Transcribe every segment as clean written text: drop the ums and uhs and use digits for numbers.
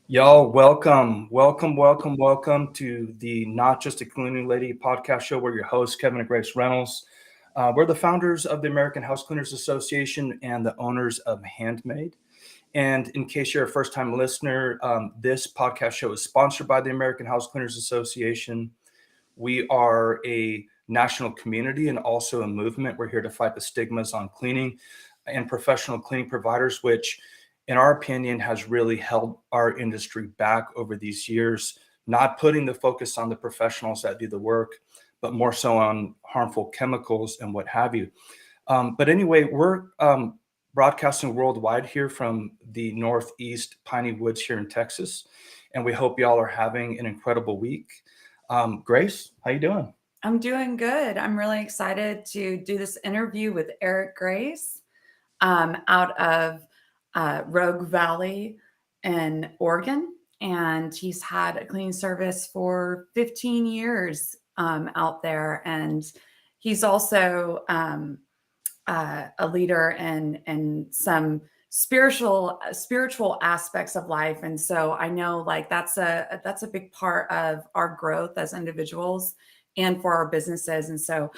Y'all, welcome to the Not Just a Cleaning Lady podcast show. We're your hosts, Kevin and Grace Reynolds. We're the founders of the American House Cleaners Association and the owners of Handmade. And in case you're a first-time listener, this podcast show is sponsored by the American House Cleaners Association. We are a national community and also a movement. We're here to fight the stigmas on cleaning and professional cleaning providers, which in our opinion has really held our industry back over these years, not putting the focus on the professionals that do the work, but more so on harmful chemicals and what have you. But anyway, we're broadcasting worldwide here from the Northeast Piney Woods here in Texas. And we hope y'all are having an incredible week. Grace, how you doing? I'm doing good. I'm really excited to do this interview with Eric Grace out of Rogue Valley in Oregon. And he's had a cleaning service for 15 years out there. And he's also a leader in some spiritual aspects of life. And so I know like that's a big part of our growth as individuals and for our businesses. And so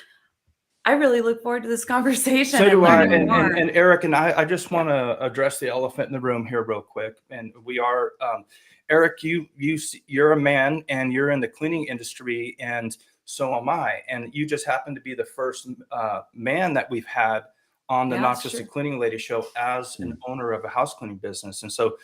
I really look forward to this conversation. So do I. And Eric and I just want to address the elephant in the room here real quick. And we are, Eric, you're a man and you're in the cleaning industry, and so am I. And you just happen to be the first man that we've had on the Not Just a Cleaning Lady show as an owner of a house cleaning business. And so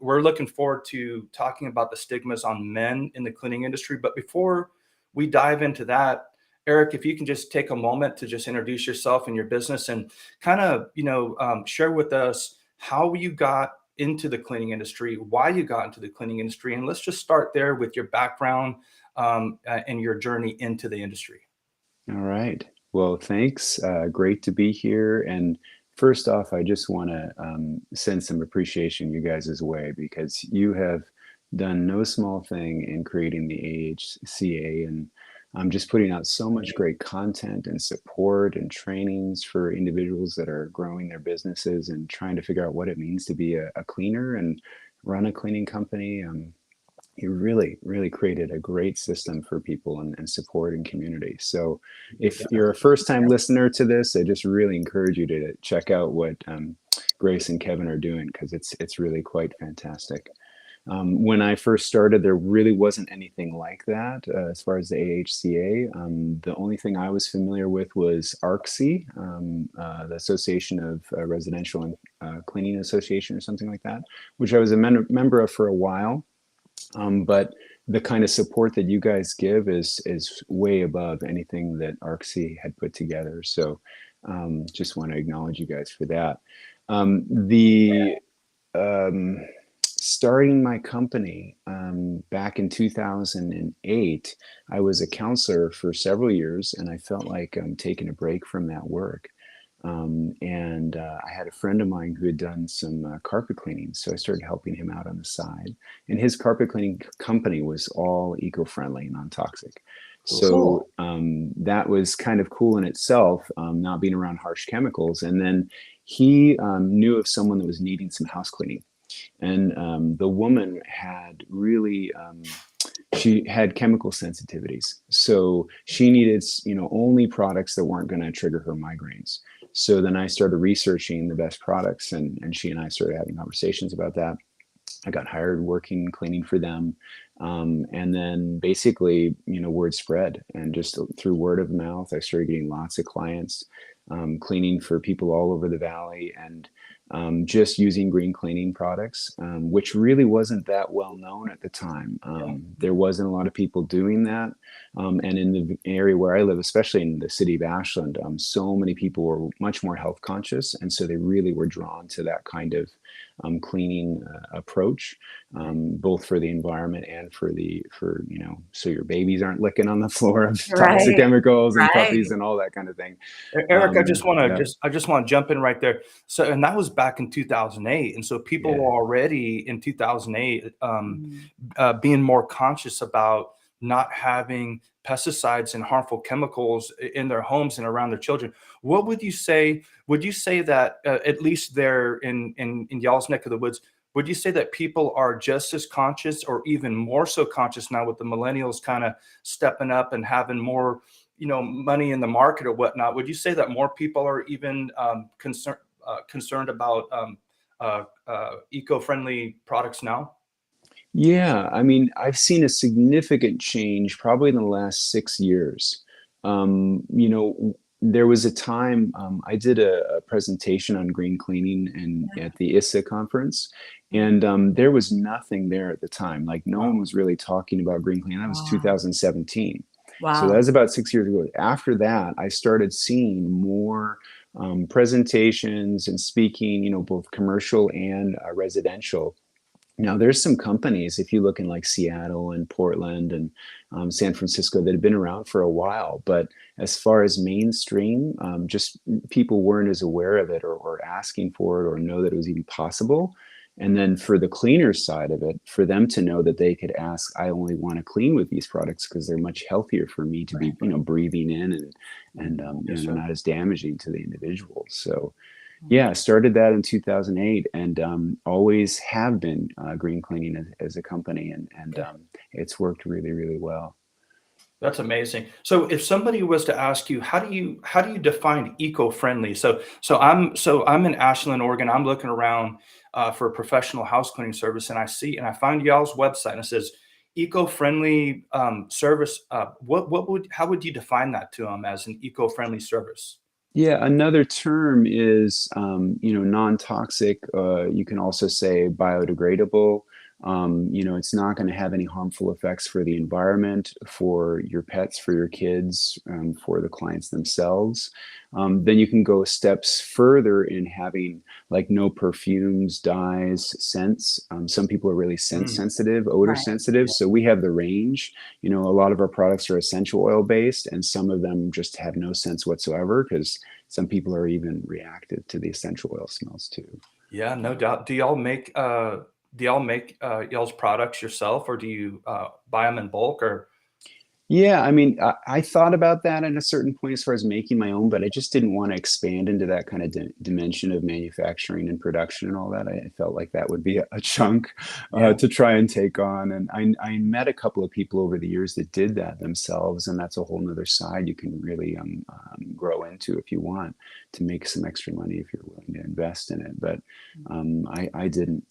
we're looking forward to talking about the stigmas on men in the cleaning industry. But before we dive into that, Eric, if you can just take a moment to just introduce yourself and your business and kind of, share with us how you got into the cleaning industry, why you got into the cleaning industry. And let's just start there with your background and your journey into the industry. All right. Well, thanks. Great to be here. And first off, I just want to send some appreciation you guys' way, because you have done no small thing in creating the AHCA, and just putting out so much great content and support and trainings for individuals that are growing their businesses and trying to figure out what it means to be a cleaner and run a cleaning company. You really created a great system for people and support and community. So if you're a first-time listener to this, I just really encourage you to check out what Grace and Kevin are doing, because it's really quite fantastic. When I first started, there really wasn't anything like that as far as the AHCA. The only thing I was familiar with was AHCA, the Association of Residential and Cleaning Association or something like that, which I was a member of for a while. But the kind of support that you guys give is way above anything that AHCA had put together. So just want to acknowledge you guys for that. Starting my company back in 2008, I was a counselor for several years, and I felt like I'm taking a break from that work. And I had a friend of mine who had done some carpet cleaning, so I started helping him out on the side. And his carpet cleaning company was all eco-friendly and non-toxic. So that was kind of cool in itself, not being around harsh chemicals. And then he knew of someone that was needing some house cleaning. And the woman had really, she had chemical sensitivities. So she needed, only products that weren't going to trigger her migraines. So then I started researching the best products, and she and I started having conversations about that. I got hired working, cleaning for them. And then basically, word spread, and just through word of mouth, I started getting lots of clients, cleaning for people all over the valley, and just using green cleaning products, which really wasn't that well known at the time. There wasn't a lot of people doing that. And in the area where I live, especially in the city of Ashland, so many people were much more health conscious. And so they really were drawn to that kind of cleaning approach, both for the environment and for so your babies aren't licking on the floor of toxic chemicals and puppies and all that kind of thing. Eric, I just want to jump in right there. So, and that was back in 2008. And so people were already in 2008 being more conscious about not having pesticides and harmful chemicals in their homes and around their children. What would you say? Would you say that at least there in y'all's neck of the woods, would you say that people are just as conscious or even more so conscious now with the millennials kind of stepping up and having more, money in the market or whatnot? Would you say that more people are even concerned about eco-friendly products now? Yeah, I mean, I've seen a significant change probably in the last 6 years. There was a time I did a presentation on green cleaning at the AHCA conference, and there was nothing there at the time. Like no one Wow. was really talking about green cleaning. That was Wow. 2017. So that Wow. was about 6 years ago. After that, I started seeing more presentations and speaking, both commercial and residential. Now, there's some companies, if you look in like Seattle and Portland and San Francisco, that have been around for a while. But as far as mainstream, just people weren't as aware of it or asking for it or know that it was even possible. And then for the cleaner side of it, for them to know that they could ask, I only want to clean with these products because they're much healthier for me to be, breathing in and Yes, sir. not as damaging to the individual. So yeah, I started that in 2008 and always have been green cleaning as a company, and it's worked really, really well. That's amazing. So if somebody was to ask you, how do you define eco-friendly? So I'm in Ashland, Oregon. I'm looking around for a professional house cleaning service, and I find y'all's website, and it says eco-friendly service. How would you define that to them as an eco-friendly service? Yeah, another term is, non-toxic. You can also say biodegradable. It's not going to have any harmful effects for the environment, for your pets, for your kids, for the clients themselves. Then you can go steps further in having like no perfumes, dyes, scents. Some people are really scent Mm, sensitive, odor Right. sensitive. So we have the range. A lot of our products are essential oil based, and some of them just have no scents whatsoever because some people are even reactive to the essential oil smells too. yeah, no doubt. Do y'all make y'all's products yourself, or do you buy them in bulk? Or Yeah, I mean, I thought about that at a certain point as far as making my own, but I just didn't want to expand into that kind of dimension of manufacturing and production and all that. I felt like that would be a chunk yeah, to try and take on. And I met a couple of people over the years that did that themselves, and that's a whole nother side you can really grow into if you want to make some extra money if you're willing to invest in it. But I didn't.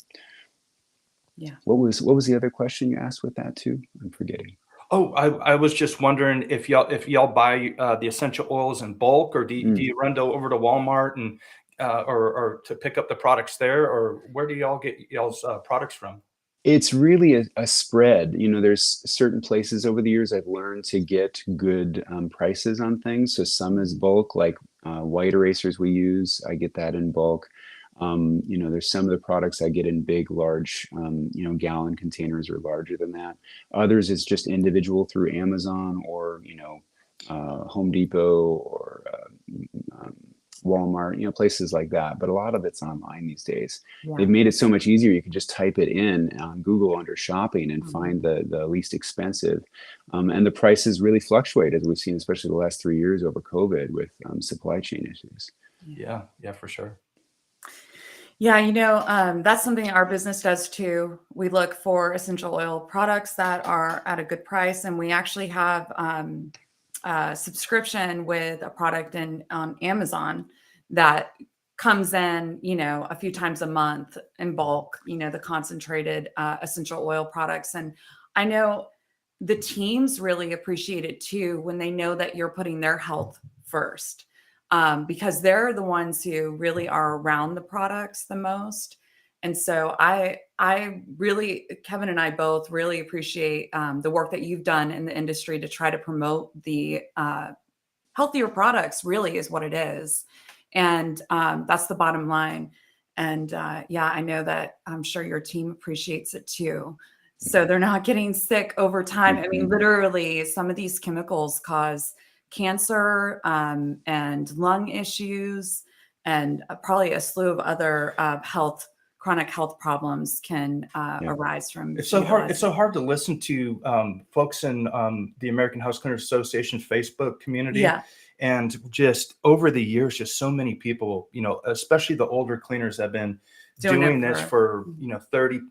Yeah. What was the other question you asked with that too? I'm forgetting. oh, I was just wondering if y'all buy the essential oils in bulk, or do Mm. you run over to Walmart and or to pick up the products there, or where do y'all get y'all's products from? It's really a spread. There's certain places over the years I've learned to get good prices on things. So some is bulk, like white erasers we use. I get that in bulk. There's some of the products I get in big, large, gallon containers or larger than that. Others is just individual through Amazon or, Home Depot or um, Walmart, places like that. But a lot of it's online these days. Yeah. They've made it so much easier. You can just type it in on Google under shopping and Mhm. find the least expensive. And the prices really fluctuate, as we've seen, especially the last 3 years over COVID with supply chain issues. Yeah, yeah, for sure. Yeah, that's something our business does too. We look for essential oil products that are at a good price, and we actually have a subscription with a product on Amazon that comes in, a few times a month in bulk. The concentrated essential oil products, and I know the teams really appreciate it too when they know that you're putting their health first, because they're the ones who really are around the products the most. And so I really, Kevin and I both really appreciate the work that you've done in the industry to try to promote the healthier products, really is what it is. And that's the bottom line. And yeah, I know that I'm sure your team appreciates it too. So they're not getting sick over time. I mean, Mhm. literally, some of these chemicals cause cancer and lung issues, and probably a slew of other chronic health problems can Yeah. arise from It's so hard. It's utilizing. so hard to listen to folks in the American House Cleaners Association Facebook community, Yeah. and just over the years, just so many people, especially the older cleaners, have been doing this for 30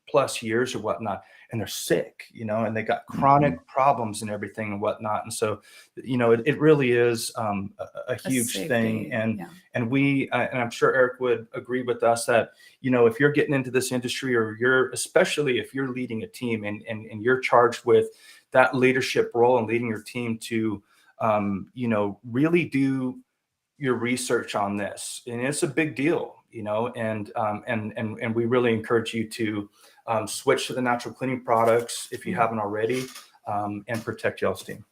plus years or whatnot, and they're sick, and they got chronic problems and everything and whatnot. And so, it really is a huge thing. And and I'm sure Eric would agree with us that, if you're getting into this industry, or especially if you're leading a team and you're charged with that leadership role and leading your team to, really do your research on this. And it's a big deal, and we really encourage you to switch to the natural cleaning products if you haven't already, and protect y'all's team.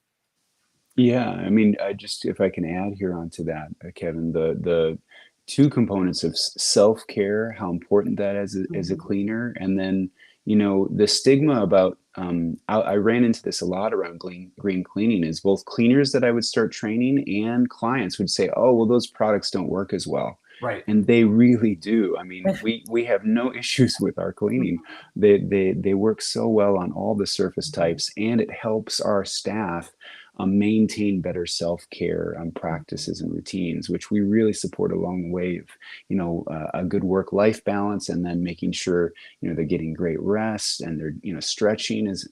Yeah, I mean, if I can add here onto that, Kevin, the two components of self-care, how important that is as a cleaner, and then the stigma about I ran into this a lot around green cleaning, is both cleaners that I would start training and clients would say, oh, well, those products don't work as well. Right. And they really do. I mean, we have no issues with our cleaning. They work so well on all the surface types, and it helps our staff maintain better self-care practices and routines, which we really support along the way of, a good work-life balance, and then making sure, they're getting great rest, and they're, stretching is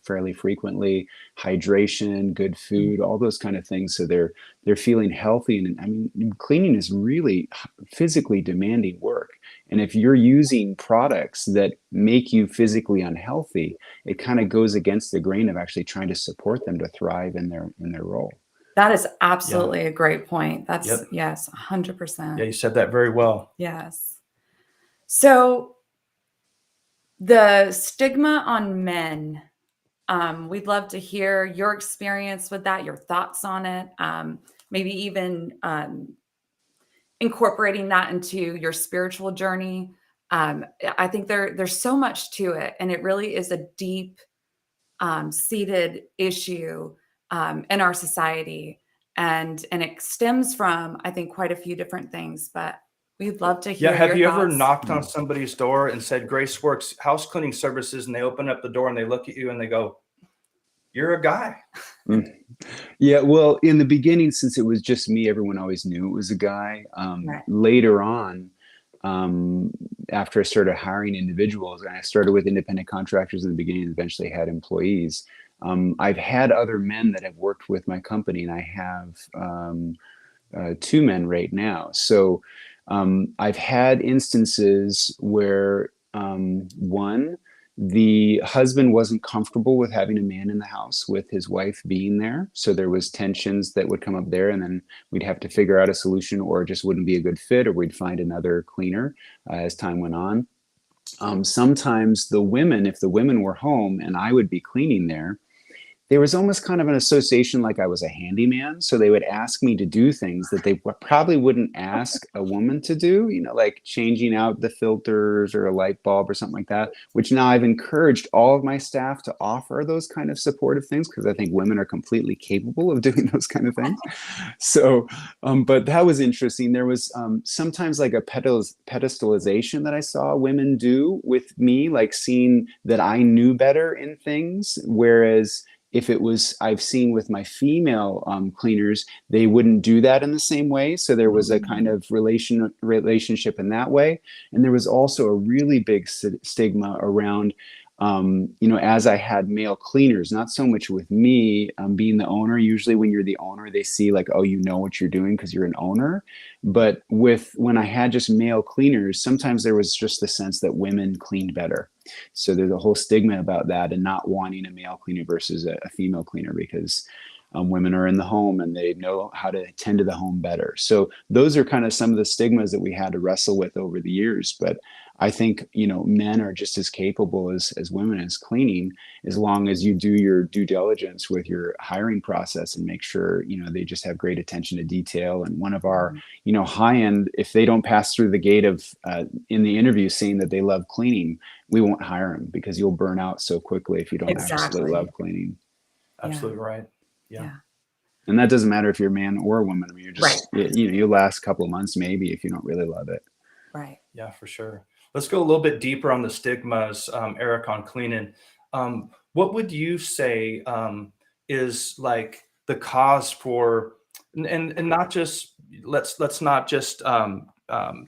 fairly frequently, hydration, good food, all those kind of things. So they're feeling healthy. And I mean, cleaning is really physically demanding work. And if you're using products that make you physically unhealthy, it kind of goes against the grain of actually trying to support them to thrive in their role. That is absolutely a great point. That's yes, 100%. Yeah, you said that very well. Yes. So the stigma on men, we'd love to hear your experience with that, your thoughts on it, maybe even incorporating that into your spiritual journey. I think there's so much to it, and it really is a deep seated issue in our society, and it stems from, I think, quite a few different things, but we'd love to hear have you ever thoughts. knocked on somebody's door and said GraceWorks House Cleaning Services, and they open up the door and they look at you and they go, you're a guy? Yeah, well, in the beginning, since it was just me, everyone always knew it was a guy. Right. Later on, after I started hiring individuals, and I started with independent contractors in the beginning and eventually had employees, I've had other men that have worked with my company, and I have 2 men right now. So I've had instances where one, the husband wasn't comfortable with having a man in the house with his wife being there. So there was tensions that would come up there, and then we'd have to figure out a solution, or it just wouldn't be a good fit, or we'd find another cleaner as time went on. Sometimes the women, if the women were home and I would be cleaning there was almost kind of an association like I was a handyman. So they would ask me to do things that they probably wouldn't ask a woman to do, like changing out the filters or a light bulb or something like that, which now I've encouraged all of my staff to offer those kind of supportive things, because I think women are completely capable of doing those kind of things. So, but that was interesting. There was sometimes like a pedestalization that I saw women do with me, like seeing that I knew better in things, whereas if it was, I've seen with my female cleaners, they wouldn't do that in the same way. So there was a kind of relationship in that way. And there was also a really big stigma around, as I had male cleaners, not so much with me being the owner. Usually when you're the owner, they see like, oh, you know what you're doing because you're an owner. But when I had just male cleaners, sometimes there was just the sense that women cleaned better. So there's a whole stigma about that, and not wanting a male cleaner versus a female cleaner, because women are in the home and they know how to tend to the home better. So those are kind of some of the stigmas that we had to wrestle with over the years. But I think, men are just as capable as women as cleaning, as long as you do your due diligence with your hiring process and make sure, they just have great attention to detail. And one of our, high end, if they don't pass through the gate of in the interview saying that they love cleaning, we won't hire them, because you'll burn out so quickly if you don't actually love cleaning. Absolutely right. Yeah. And that doesn't matter if you're a man or a woman. I mean, you're just, you'll last a couple of months maybe if you don't really love it. Right. Yeah, for sure. Let's go a little bit deeper on the stigmas, Eric, on cleaning. What would you say is like the cause for, and not just, let's not just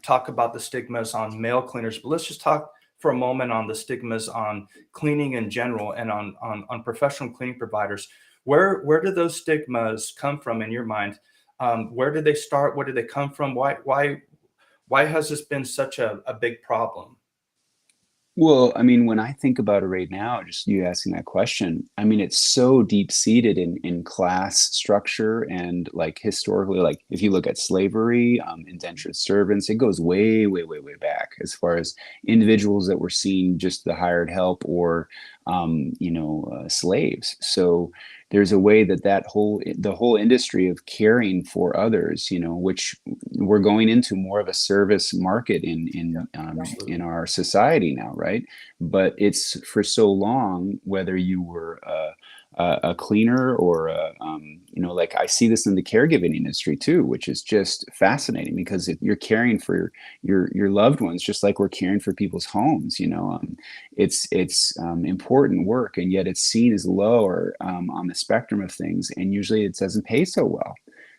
talk about the stigmas on male cleaners, but let's just talk for a moment on the stigmas on cleaning in general and on professional cleaning providers. Where do those stigmas come from in your mind? Where did they start? Where did they come from? Why has this been such a big problem? Well, I mean, when I think about it right now, just you asking that question, I mean, it's so deep seated in class structure and like historically, like if you look at slavery, indentured servants, it goes way, way, way, way back as far as individuals that were seen just the hired help or, slaves. So there's a way that the whole industry of caring for others, which we're going into more of a service market Absolutely. in our society now, right? But it's for so long, whether you were a cleaner or like I see this in the caregiving industry too, which is just fascinating because you're caring for your loved ones, just like we're caring for people's homes. It's important work, and yet it's seen as lower on the spectrum of things, and usually it doesn't pay so well.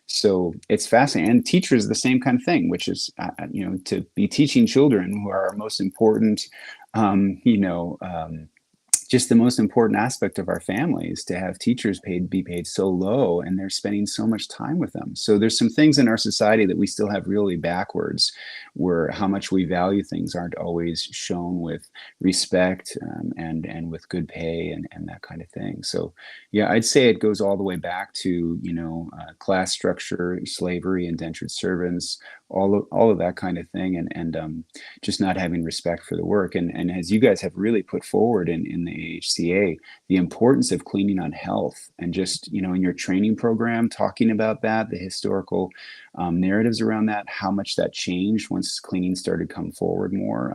So it's fascinating. And teachers, the same kind of thing, which is, to be teaching children who are our most important, just the most important aspect of our families, to have teachers be paid so low, and they're spending so much time with them. So there's some things in our society that we still have really backwards, where how much we value things aren't always shown with respect, and with good pay and that kind of thing. So yeah, I'd say it goes all the way back to class structure, slavery, indentured servants, all of that kind of thing, and just not having respect for the work. And as you guys have really put forward in the AHCA, the importance of cleaning on health, and just, in your training program, talking about that, the historical narratives around that, how much that changed once cleaning started to come forward more,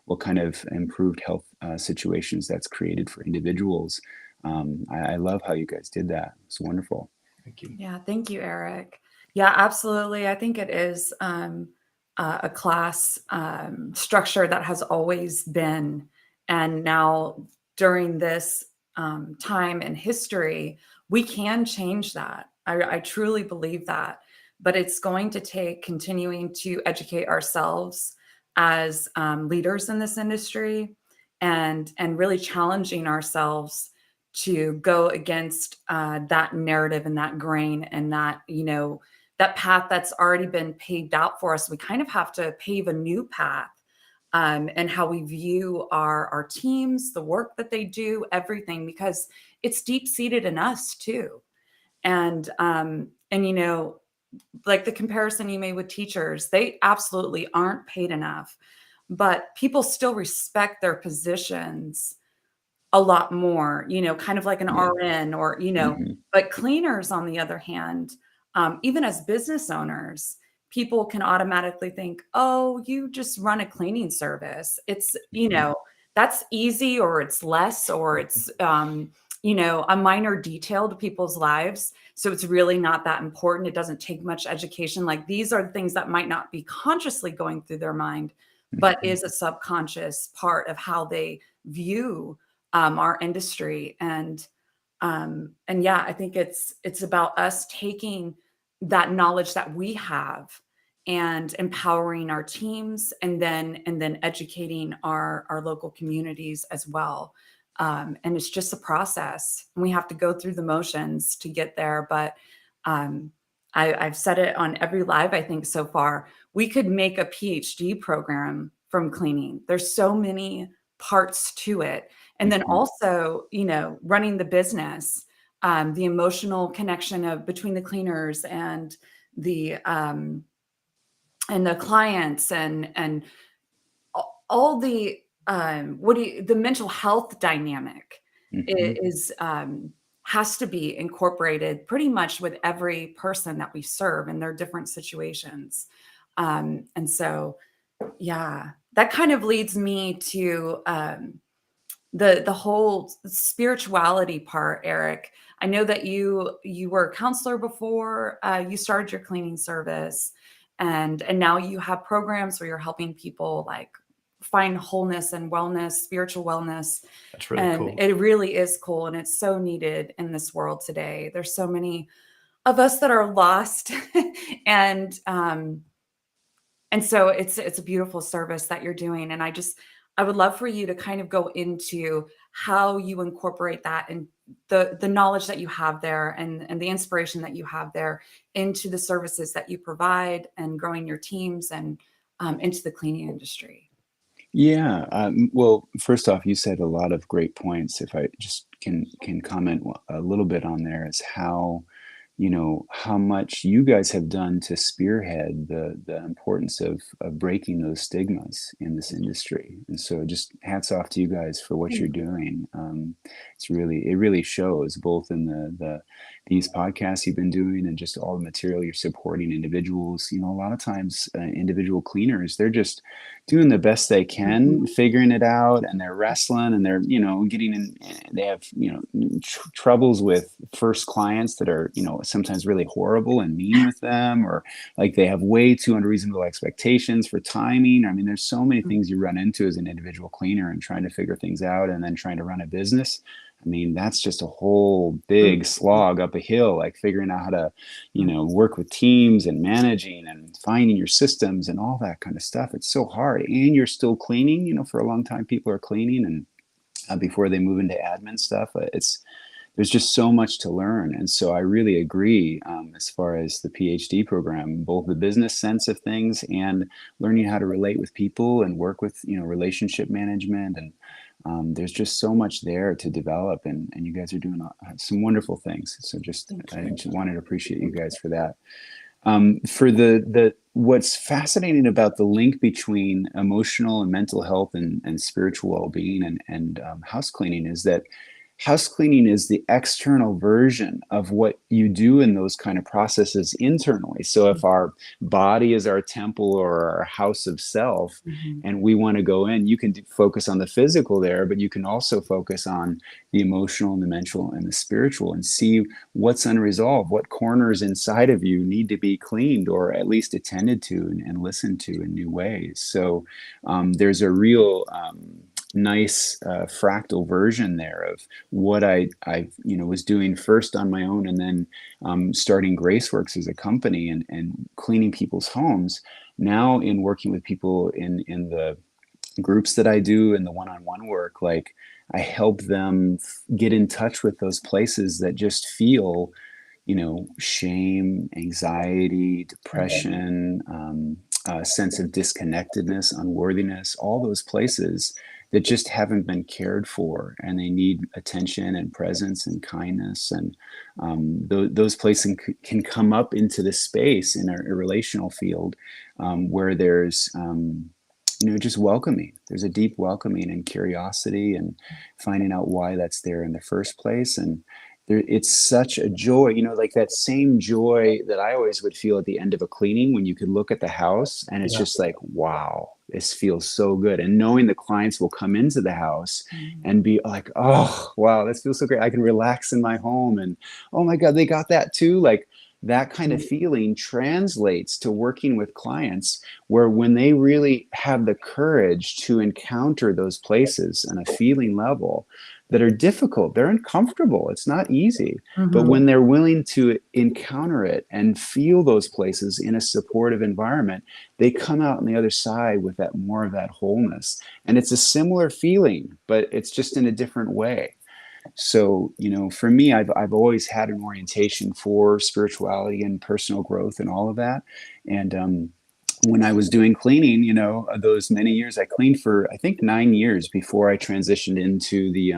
what kind of improved health situations that's created for individuals. I love how you guys did that. It's wonderful. Thank you. Yeah, thank you, Eric. Yeah, absolutely. I think it is a class structure that has always been. And now during this time in history, we can change that. I truly believe that. But it's going to take continuing to educate ourselves as leaders in this industry, and really challenging ourselves to go against that narrative and that grain, and that, that path that's already been paved out for us. We kind of have to pave a new path, and how we view our teams, the work that they do, everything, because it's deep seated in us too. And like the comparison you made with teachers, they absolutely aren't paid enough, but people still respect their positions a lot more, kind of like an Yeah. RN, or, Mhm. but cleaners, on the other hand, even as business owners, people can automatically think, oh, you just run a cleaning service. It's, Mhm. that's easy, or it's less, or it's, a minor detail to people's lives. So it's really not that important. It doesn't take much education. Like, these are things that might not be consciously going through their mind, but Mhm. is a subconscious part of how they view our industry. And yeah, I think it's about us taking that knowledge that we have and empowering our teams, and then educating our local communities as well. And it's just a process, and we have to go through the motions to get there. But um, I've said it on every live, I think, so far. We could make a PhD program from cleaning. There's so many parts to it. And then Mhm. also, running the business, the emotional connection of between the cleaners the um, and the clients, and all the the mental health dynamic Mhm. is has to be incorporated pretty much with every person that we serve in their different situations. And so, yeah, that kind of leads me to the whole spirituality part, Eric. I know that you were a counselor before you started your cleaning service, and now you have programs where you're helping people like find wholeness and wellness, spiritual wellness. That's really And cool. it really is cool, and it's so needed in this world today. There's so many of us that are lost, and And so it's a beautiful service that you're doing. And I would love for you to kind of go into how you incorporate that and the knowledge that you have there and the inspiration that you have there into the services that you provide and growing your teams and into the cleaning industry. Yeah. Well, first off, you said a lot of great points. If I just can comment a little bit on there, is how, how much you guys have done to spearhead the importance of breaking those stigmas in this industry. And so just hats off to you guys for what you're doing. It really shows both in these podcasts you've been doing and just all the material you're supporting individuals. A lot of times individual cleaners, they're just doing the best they can, figuring it out, and they're wrestling, and they're, getting in, they have, troubles with first clients that are, sometimes really horrible and mean with them, or like they have way too unreasonable expectations for timing. I mean, there's so many things you run into as an individual cleaner and trying to figure things out and then trying to run a business. I mean, that's just a whole big slog up a hill, like figuring out how to, work with teams and managing and finding your systems and all that kind of stuff. It's so hard. And you're still cleaning, for a long time, people are cleaning and before they move into admin stuff, there's just so much to learn. And so I really agree as far as the PhD program, both the business sense of things and learning how to relate with people and work with, relationship management. And there's just so much there to develop. And you guys are doing some wonderful things. So I just wanted to appreciate you guys for that. For what's fascinating about the link between emotional and mental health and spiritual well-being and house cleaning is that house cleaning is the external version of what you do in those kind of processes internally. So if our body is our temple or our house of self, and we want to go in, you can focus on the physical there, but you can also focus on the emotional and the mental and the spiritual and see what's unresolved, what corners inside of you need to be cleaned or at least attended to and listened to in new ways. So there's a real nice fractal version there of what I was doing first on my own, and then starting GraceWorks as a company and cleaning people's homes. Now in working with people in the groups that I do and the one-on-one work, like I help them get in touch with those places that just feel, shame, anxiety, depression, a sense of disconnectedness, unworthiness, all those places that just haven't been cared for, and they need attention and presence and kindness. And those places can come up into the space in a relational field where there's just welcoming. There's a deep welcoming and curiosity and finding out why that's there in the first place. And it's such a joy, like that same joy that I always would feel at the end of a cleaning when you could look at the house and it's just like, wow, this feels so good. And knowing the clients will come into the house and be like, oh, wow, this feels so great. I can relax in my home. And oh my God, they got that too. Like that kind of feeling translates to working with clients where when they really have the courage to encounter those places on a feeling level that are difficult, they're uncomfortable, it's not easy. But when they're willing to encounter it and feel those places in a supportive environment, they come out on the other side with that more of that wholeness. And it's a similar feeling, but it's just in a different way. So, for me, I've always had an orientation for spirituality and personal growth and all of that. And when I was doing cleaning, those many years, I cleaned for, I think, 9 years before I transitioned into the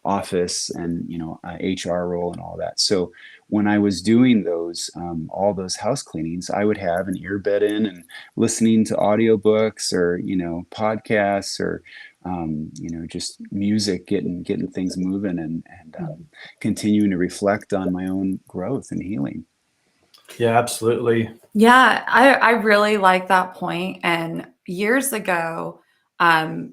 office and, HR role and all that. So when I was doing those, all those house cleanings, I would have an earbud in and listening to audiobooks or, podcasts or, just music, getting things moving and continuing to reflect on my own growth and healing. Yeah, absolutely. Yeah, I really like that point. And years ago, I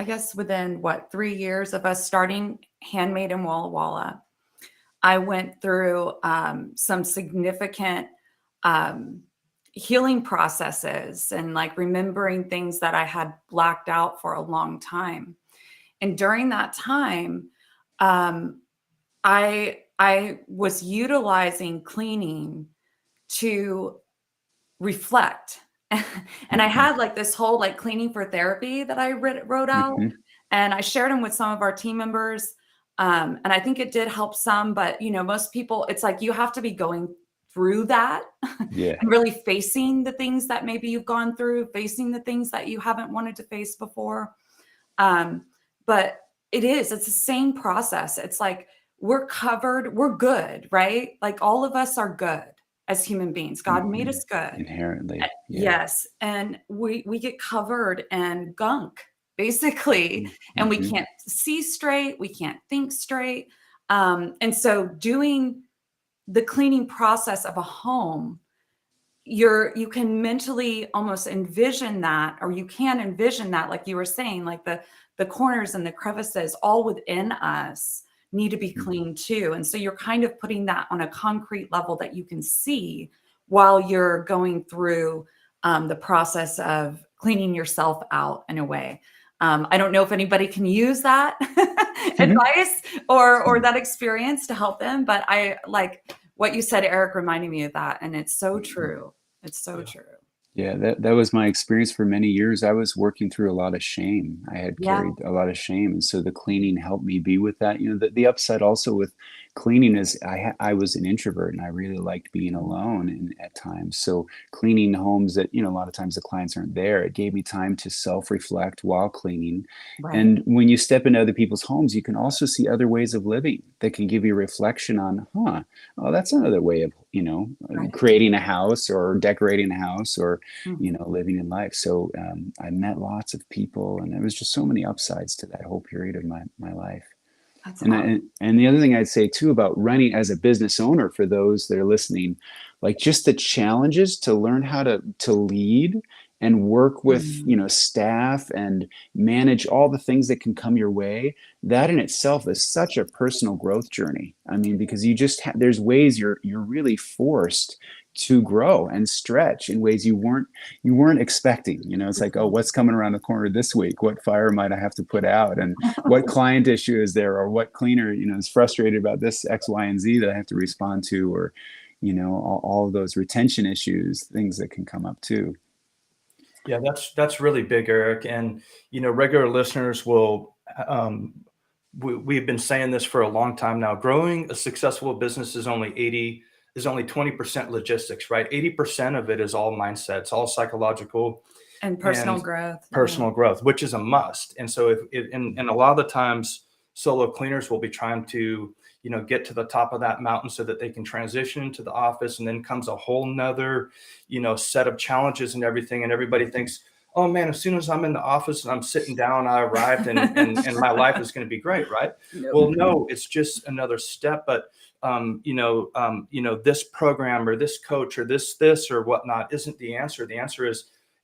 guess within 3 years of us starting Handmade in Walla Walla, I went through some significant healing processes and like remembering things that I had blacked out for a long time. And during that time, I was utilizing cleaning to reflect. And I had like this whole like cleaning for therapy that I wrote out, and I shared them with some of our team members. And I think it did help some, but most people, it's like you have to be going through that Yeah. and really facing the things that maybe you've gone through, facing the things that you haven't wanted to face before. But it's the same process. It's like we're covered, we're good, right? Like all of us are good as human beings. God made us good. Inherently. Yeah. Yes. And we get covered in gunk, basically, and we can't see straight, we can't think straight. And so doing the cleaning process of a home, you can mentally almost envision that, or you can envision that, like you were saying, like the corners and the crevices all within us need to be cleaned too. And so you're kind of putting that on a concrete level that you can see while you're going through the process of cleaning yourself out in a way. I don't know if anybody can use that advice or that experience to help them, but I like what you said, Eric, reminded me of that. And it's so true. It's so true. Yeah, that was my experience for many years. I was working through a lot of shame. I had carried a lot of shame. And so the cleaning helped me be with that. The upside also with cleaning is I was an introvert and I really liked being alone at times. So cleaning homes that, a lot of times the clients aren't there, it gave me time to self-reflect while cleaning. Right. And when you step into other people's homes, you can also see other ways of living that can give you reflection on, oh, that's another way of, creating a house or decorating a house or, living in life. So I met lots of people and there was just so many upsides to that whole period of my life. That's awesome. And the other thing I'd say too about running as a business owner for those that are listening, like just the challenges to learn how to lead and work with, staff and manage all the things that can come your way. That in itself is such a personal growth journey. I mean, because you just there's ways you're really forced to grow and stretch in ways you weren't expecting. It's like, oh, what's coming around the corner this week? What fire might I have to put out? And what client issue is there? Or what cleaner, is frustrated about this X, Y, and Z that I have to respond to? Or, all of those retention issues, things that can come up too. Yeah, that's really big, Eric. And, regular listeners will, we've been saying this for a long time now. Growing a successful business is only 20% logistics, right? 80% of it is all mindset. It's all psychological and personal growth. Personal growth, which is a must. And so and a lot of the times solo cleaners will be trying to, get to the top of that mountain so that they can transition into the office. And then comes a whole nother, set of challenges and everything. And everybody thinks, oh man, as soon as I'm in the office and I'm sitting down, I arrived and my life is going to be great. Right. Yep. Well, no, it's just another step. But, this program or this coach or this or whatnot isn't the answer. The answer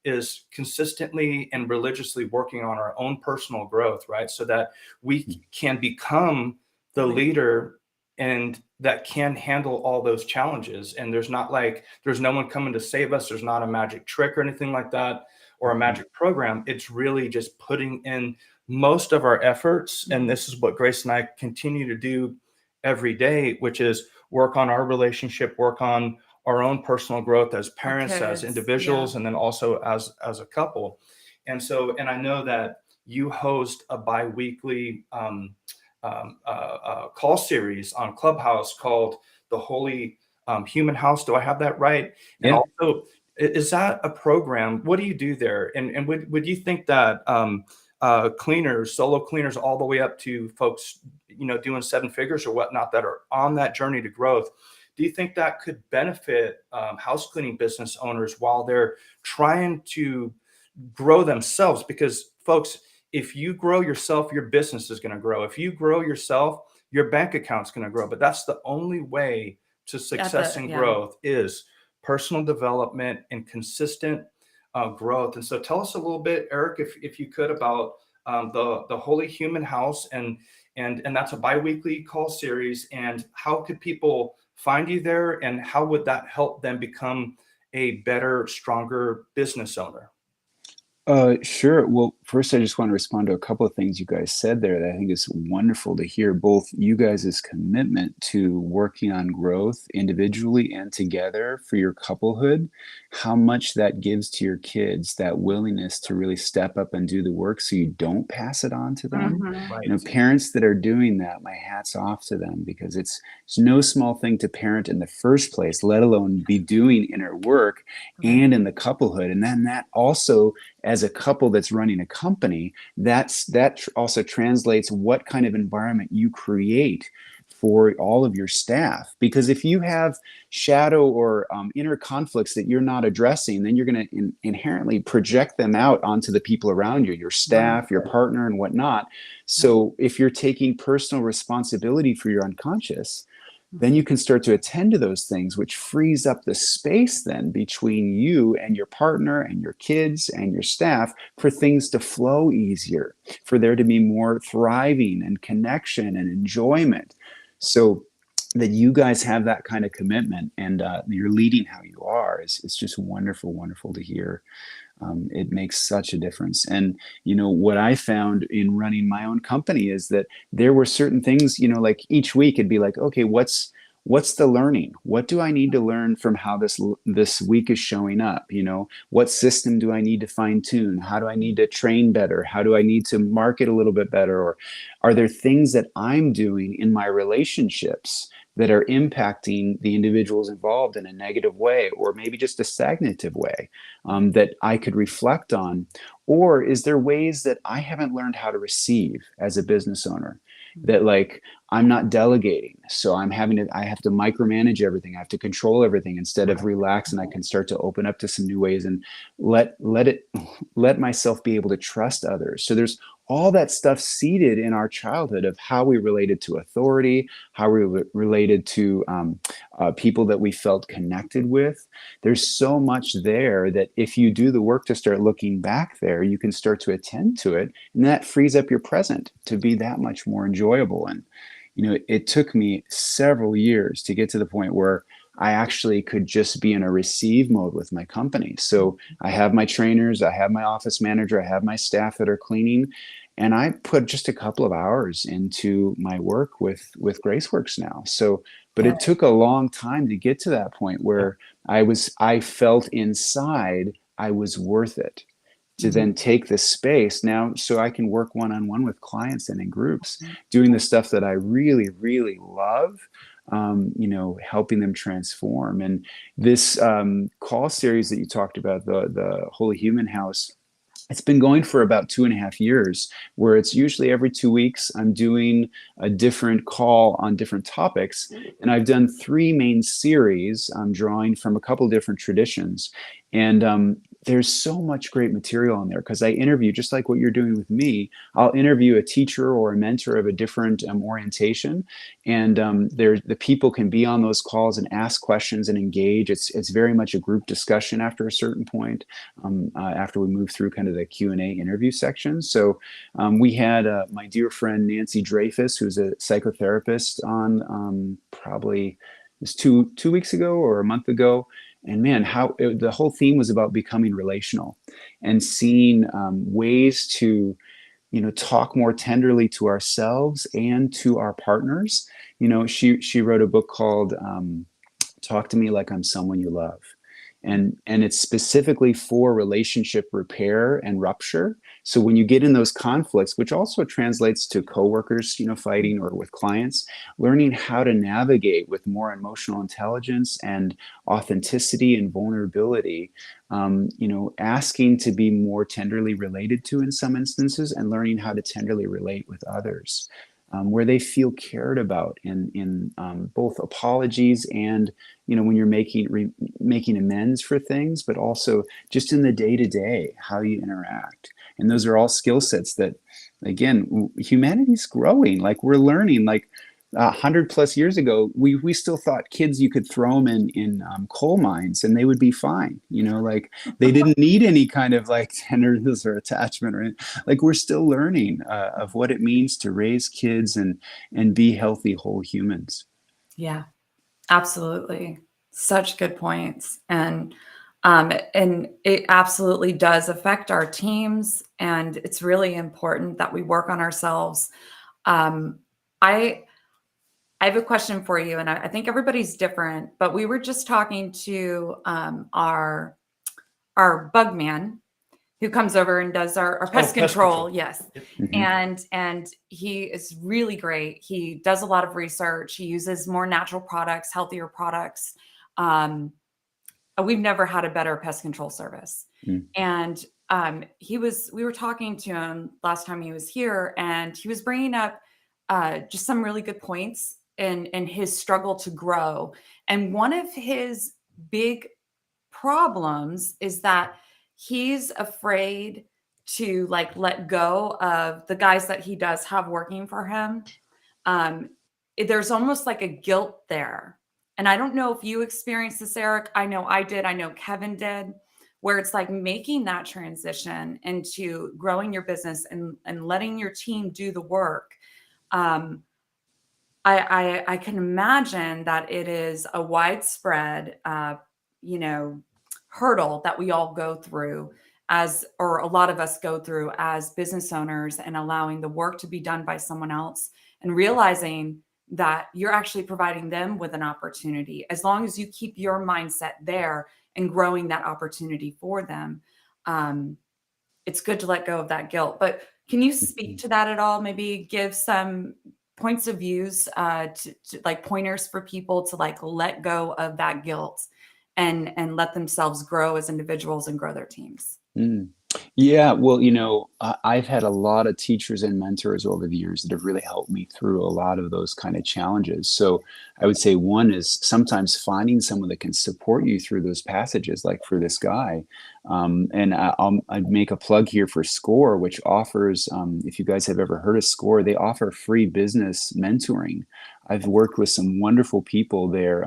is consistently and religiously working on our own personal growth, right? So that we can become the leader and that can handle all those challenges. And there's no one coming to save us. There's not a magic trick or anything like that or a magic program. It's really just putting in most of our efforts. And this is what Grace and I continue to do every day, which is work on our relationship, work on our own personal growth as parents, as individuals, and then also as a couple. And so, and I know that you host a bi-weekly call series on Clubhouse called the Holy Human House. Do I have that right? Yeah. And also, is that a program? What do you do there? And would you think that cleaners, solo cleaners, all the way up to folks, doing seven figures or whatnot that are on that journey to growth, do you think that could benefit house cleaning business owners while they're trying to grow themselves? Because folks, if you grow yourself, your business is going to grow. If you grow yourself, your bank account's going to grow. But that's the only way to success and growth is personal development and consistent growth. And so tell us a little bit, Eric, if you could, about the Holy Human House, and that's a bi-weekly call series, and how could people find you there, and how would that help them become a better, stronger business owner? Sure. Well, first, I just want to respond to a couple of things you guys said there that I think is wonderful to hear. Both you guys' commitment to working on growth individually and together for your couplehood, how much that gives to your kids, that willingness to really step up and do the work so you don't pass it on to them. Mhm. You know, parents that are doing that, my hat's off to them, because it's no small thing to parent in the first place, let alone be doing inner work Right. and in the couplehood. And then that also, as a couple that's running a company, also translates what kind of environment you create for all of your staff. Because if you have shadow or inner conflicts that you're not addressing, then you're going to inherently project them out onto the people around you, your Right. staff, your partner, and whatnot. So if you're taking personal responsibility for your unconscious, then you can start to attend to those things, which frees up the space then between you and your partner and your kids and your staff for things to flow easier, for there to be more thriving and connection and enjoyment. So that you guys have that kind of commitment, and you're leading how you are, is just wonderful, wonderful to hear. It makes such a difference. And, you know, what I found in running my own company is that there were certain things, you know, like each week it'd be like, okay, what's the learning? What do I need to learn from how this week is showing up? You know, what system do I need to fine tune? How do I need to train better? How do I need to market a little bit better? Or are there things that I'm doing in my relationships that are impacting the individuals involved in a negative way, or maybe just a stagnative way, that I could reflect on? Or is there ways that I haven't learned how to receive as a business owner, that like I'm not delegating, so I have to micromanage everything, I have to control everything, instead of relax, and I can start to open up to some new ways and let myself be able to trust others. So there's all that stuff seeded in our childhood of how we related to authority, how we related to people that we felt connected with. There's so much there that if you do the work to start looking back there, you can start to attend to it, and that frees up your present to be that much more enjoyable. And, you know, it took me several years to get to the point where I actually could just be in a receive mode with my company. So I have my trainers, I have my office manager, I have my staff that are cleaning, and I put just a couple of hours into my work with GraceWorks now. So, but it took a long time to get to that point where I felt inside I was worth it, to then take this space now so I can work one-on-one with clients and in groups, doing the stuff that I really, really love, you know, helping them transform. And this call series that you talked about, the Holy Human House, it's been going for about 2.5 years, where it's usually every 2 weeks I'm doing a different call on different topics. And I've done 3 main series. I'm drawing from a couple different traditions. And there's so much great material in there, because I interview, just like what you're doing with me, I'll interview a teacher or a mentor of a different orientation. And the people can be on those calls and ask questions and engage. It's very much a group discussion after a certain point, after we move through kind of the Q&A interview section. So we had my dear friend Nancy Dreyfus, who's a psychotherapist, on probably it was two weeks ago or a month ago. And man, the whole theme was about becoming relational and seeing ways to, you know, talk more tenderly to ourselves and to our partners. You know, she wrote a book called Talk to Me Like I'm Someone You Love. And it's specifically for relationship repair and rupture. So when you get in those conflicts, which also translates to coworkers, you know, fighting, or with clients, learning how to navigate with more emotional intelligence and authenticity and vulnerability, you know, asking to be more tenderly related to in some instances, and learning how to tenderly relate with others, where they feel cared about in both apologies and, you know, when you're making amends for things, but also just in the day-to-day, how you interact. And those are all skill sets that, again, humanity's growing. Like, we're learning. Like 100+ years ago, we still thought kids, you could throw them in coal mines and they would be fine. You know, like they didn't need any kind of like tenderness or attachment or anything. Like, we're still learning of what it means to raise kids and be healthy, whole humans. Yeah, absolutely. Such good points. And And it absolutely does affect our teams. And it's really important that we work on ourselves. Um, I, I have a question for you, and I think everybody's different, but we were just talking to our bug man who comes over and does our pest pest control. control. Yes. Yep. And he is really great. He does a lot of research. He uses more natural products, healthier products. Um, we've never had a better pest control service. And we were talking to him last time he was here, and he was bringing up just some really good points in his struggle to grow. And one of his big problems is that he's afraid to like let go of the guys that he does have working for him. There's almost like a guilt there. And I don't know if you experienced this, Eric. I know I did. I know Kevin did, where it's like making that transition into growing your business and letting your team do the work. I can imagine that it is a widespread, hurdle that we all go through or a lot of us go through as business owners, and allowing the work to be done by someone else and realizing that you're actually providing them with an opportunity. As long as you keep your mindset there and growing that opportunity for them, it's good to let go of that guilt. But can you speak to that at all? Maybe give some points of views, to like pointers for people to like let go of that guilt and let themselves grow as individuals and grow their teams. Yeah, well, I've had a lot of teachers and mentors over the years that have really helped me through a lot of those kind of challenges. So I would say one is sometimes finding someone that can support you through those passages, like for this guy. And I'd make a plug here for SCORE, which offers, if you guys have ever heard of SCORE, they offer free business mentoring. I've worked with some wonderful people there,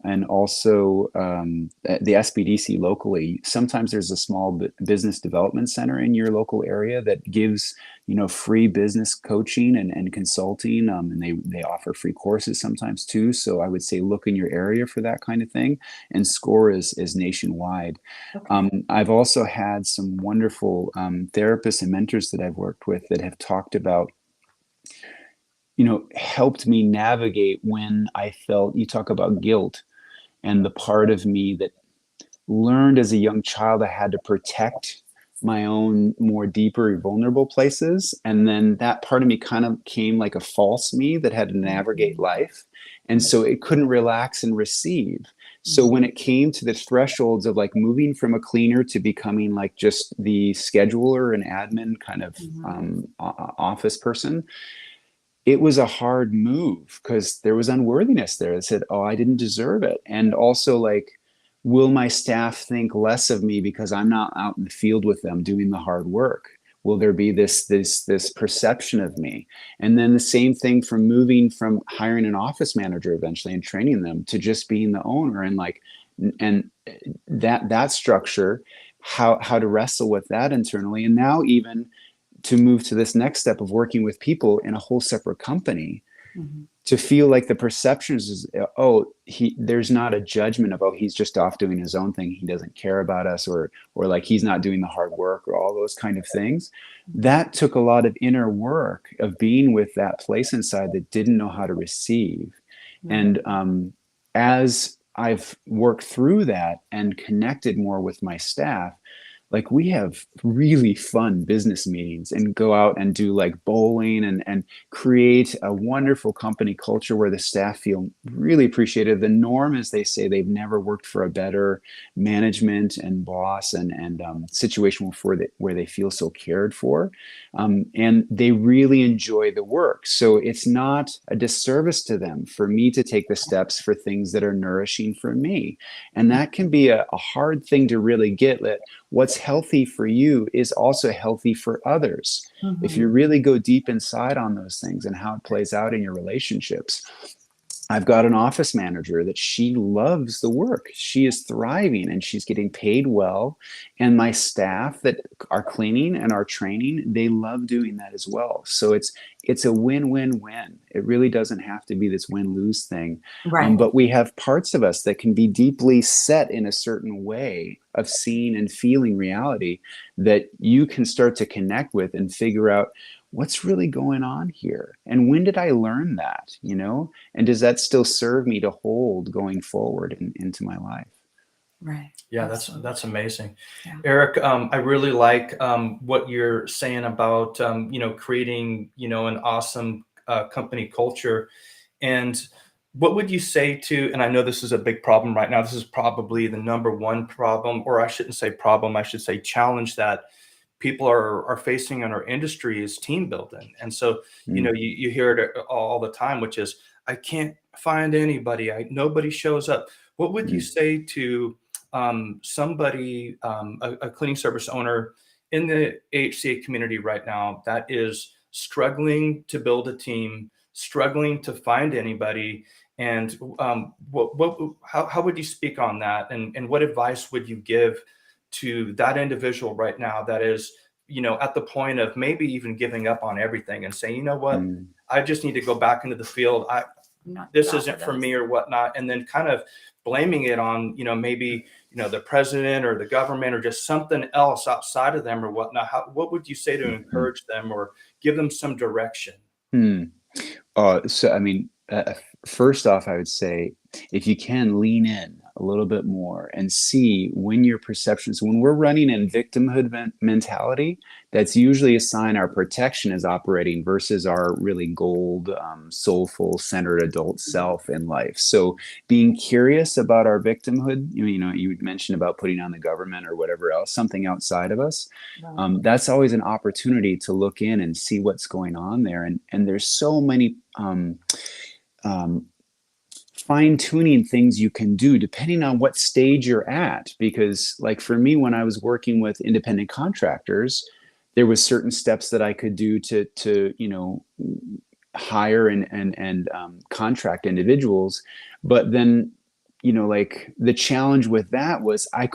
and also the SBDC locally. Sometimes there's a small business development center in your local area that gives free business coaching and consulting, and they offer free courses sometimes too. So I would say look in your area for that kind of thing. And SCORE is nationwide. Okay. I've also had some wonderful therapists and mentors that I've worked with that have talked about, helped me navigate when I felt, you talk about guilt, and the part of me that learned as a young child I had to protect my own more deeper vulnerable places. And then that part of me kind of came like a false me that had to navigate life. And so it couldn't relax and receive. So when it came to the thresholds of like moving from a cleaner to becoming like just the scheduler and admin kind of office person, it was a hard move because there was unworthiness there that said, oh, I didn't deserve it. And also like, will my staff think less of me because I'm not out in the field with them doing the hard work? Will there be this perception of me? And then the same thing from moving from hiring an office manager eventually and training them to just being the owner, and like, and that structure, how to wrestle with that internally. And now even to move to this next step of working with people in a whole separate company, to feel like the perceptions is, there's not a judgment of, he's just off doing his own thing, he doesn't care about us, or like he's not doing the hard work, or all those kind of things. That took a lot of inner work of being with that place inside that didn't know how to receive. And as I've worked through that and connected more with my staff, like we have really fun business meetings and go out and do like bowling and create a wonderful company culture where the staff feel really appreciated. The norm is they say they've never worked for a better management and boss and situation where they feel so cared for. And they really enjoy the work. So it's not a disservice to them for me to take the steps for things that are nourishing for me. And that can be a hard thing to really get, that what's healthy for you is also healthy for others. If you really go deep inside on those things and how it plays out in your relationships. I've got an office manager that she loves the work. She is thriving and she's getting paid well. And my staff that are cleaning and are training, they love doing that as well. So it's a win-win-win. It really doesn't have to be this win-lose thing. Right. But we have parts of us that can be deeply set in a certain way of seeing and feeling reality that you can start to connect with and figure out, what's really going on here? And when did I learn that, And does that still serve me to hold going forward into my life? Right. Yeah, Absolutely. that's amazing. Yeah. Eric, I really like what you're saying about, creating, an awesome company culture. And what would you say to, and I know this is a big problem right now, this is probably the number one problem, or I shouldn't say problem, I should say challenge that people are facing in our industry is team building. And so, you hear it all the time, which is, I can't find anybody. Nobody shows up. What would you say to somebody, a cleaning service owner in the AHCA community right now that is struggling to build a team, struggling to find anybody? And how would you speak on that? And what advice would you give to that individual right now that is, at the point of maybe even giving up on everything and saying, you know what, I just need to go back into the field. This isn't for me or whatnot. And then kind of blaming it on, maybe, the president or the government or just something else outside of them or whatnot. What would you say to encourage them or give them some direction? First off, I would say, if you can, lean in a little bit more and see when your perceptions, when we're running in victimhood mentality, that's usually a sign our protection is operating versus our really gold, soulful, centered adult self in life. So being curious about our victimhood, you mentioned about putting on the government or whatever else, something outside of us. That's always an opportunity to look in and see what's going on there. And there's so many fine-tuning things you can do depending on what stage you're at. Because like for me, when I was working with independent contractors, there was certain steps that I could do to hire and contract individuals. But then, like the challenge with that was I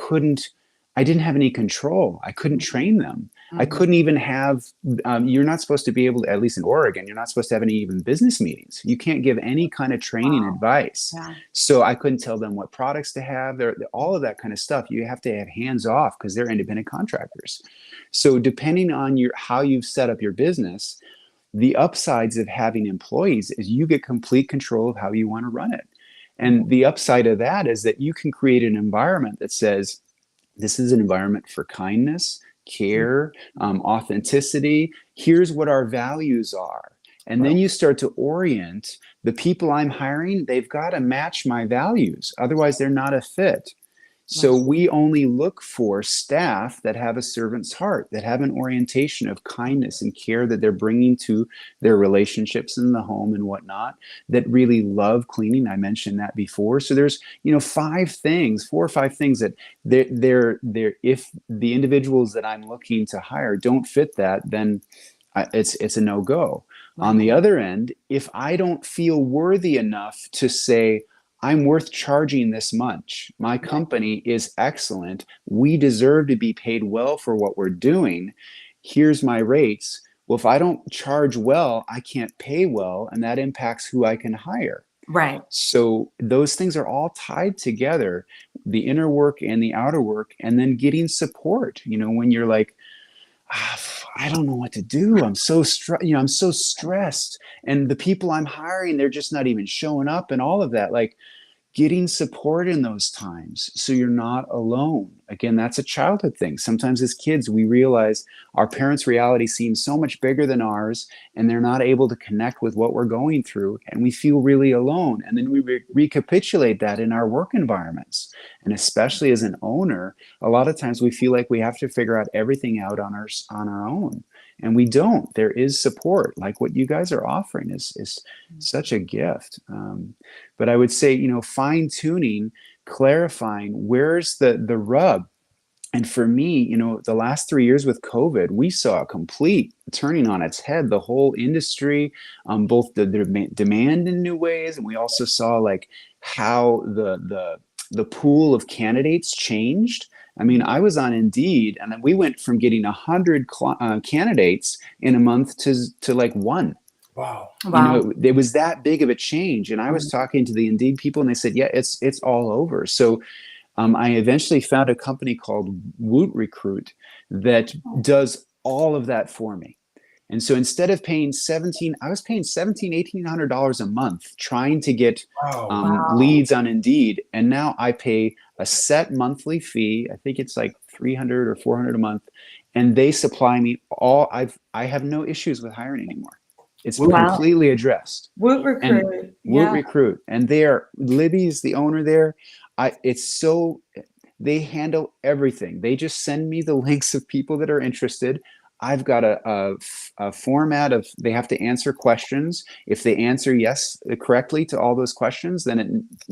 didn't have any control. I couldn't train them. I couldn't even have, you're not supposed to be able to, at least in Oregon, you're not supposed to have any even business meetings. You can't give any kind of training advice. Yeah. So I couldn't tell them what products to have. All of that kind of stuff. You have to have hands off because they're independent contractors. So depending on how you've set up your business, the upsides of having employees is you get complete control of how you want to run it. And the upside of that is that you can create an environment that says, this is an environment for kindness, care, authenticity. Here's what our values are. And then you start to orient the people I'm hiring. They've got to match my values. Otherwise, they're not a fit. So we only look for staff that have a servant's heart, that have an orientation of kindness and care that they're bringing to their relationships in the home and whatnot, that really love cleaning. I mentioned that before. So there's, 4 or 5 things that they're if the individuals that I'm looking to hire don't fit that, then it's a no-go. On the other end, if I don't feel worthy enough to say, I'm worth charging this much. My company is excellent. We deserve to be paid well for what we're doing. Here's my rates. Well, if I don't charge well, I can't pay well, and that impacts who I can hire. Right. So those things are all tied together, the inner work and the outer work, and then getting support. When you're like, I don't know what to do. I'm so stressed, and the people I'm hiring, they're just not even showing up, and all of that. Like, getting support in those times so you're not alone. Again, that's a childhood thing. Sometimes as kids, we realize our parents' reality seems so much bigger than ours, and they're not able to connect with what we're going through, and we feel really alone. And then we recapitulate that in our work environments. And especially as an owner, a lot of times we feel like we have to figure out everything out on our own. And we don't. There is support, like what you guys are offering is such a gift. But I would say, fine tuning, clarifying, where's the rub, And for me, the last 3 years with COVID, we saw a complete turning on its head, the whole industry, both the demand in new ways. And we also saw like how the pool of candidates changed. I mean, I was on Indeed, and then we went from getting 100 candidates in a month to like one. Wow. It was that big of a change. And I was talking to the Indeed people, and they said, yeah, it's all over. So I eventually found a company called Woot Recruit that does all of that for me. And so instead of paying I was paying $1,800 a month trying to get leads on Indeed. And now I pay a set monthly fee. I think it's like $300 or $400 a month. And they supply me I have no issues with hiring anymore. It's completely addressed. Woot Recruit. Woot Recruit. And Libby is the owner there. They handle everything. They just send me the links of people that are interested. I've got a format of, they have to answer questions. If they answer yes correctly to all those questions, then it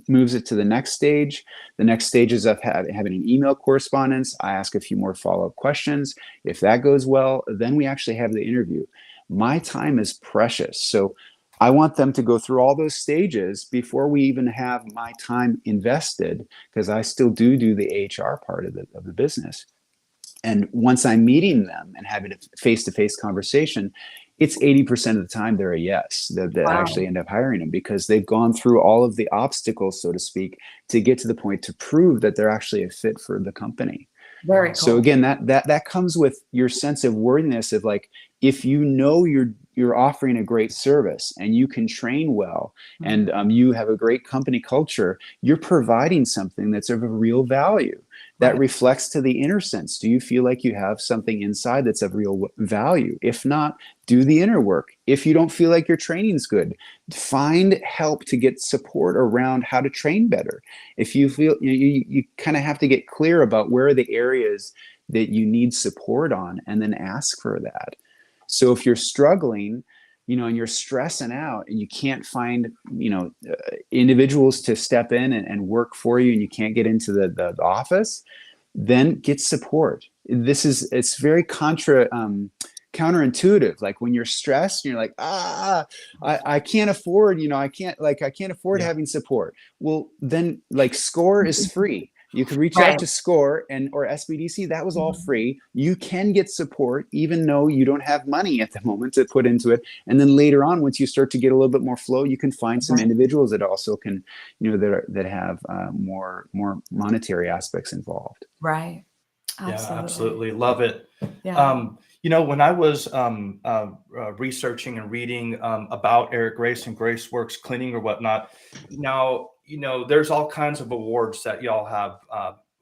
moves it to the next stage. The next stage is of having an email correspondence. I ask a few more follow-up questions. If that goes well, then we actually have the interview. My time is precious. So I want them to go through all those stages before we even have my time invested, because I still do the HR part of the business. And once I'm meeting them and having a face-to-face conversation, it's 80% of the time they're a yes, that actually end up hiring them, because they've gone through all of the obstacles, so to speak, to get to the point to prove that they're actually a fit for the company. Very cool. So again, that comes with your sense of worthiness of like, if you're offering a great service and you can train well, and you have a great company culture, you're providing something that's of a real value that reflects to the inner sense. Do you feel like you have something inside that's of real value? If not, do the inner work. If you don't feel like your training's good, find help to get support around how to train better. If you feel you kind of have to get clear about where are the areas that you need support on, and then ask for that. So if you're struggling, and you're stressing out and you can't find, individuals to step in and work for you, and you can't get into the office, then get support. It's very counterintuitive. Like when you're stressed, you're like, I can't afford, I can't afford having support. Well, then like SCORE is free. You can reach out to SCORE or SBDC. That was all free. You can get support even though you don't have money at the moment to put into it. And then later on, once you start to get a little bit more flow, you can find some individuals that also can, that have more monetary aspects involved. Right. Absolutely. Yeah, absolutely. Love it. Yeah. When I was researching and reading about Eric Grace and GraceWorks Cleaning or whatnot, now, there's all kinds of awards that y'all have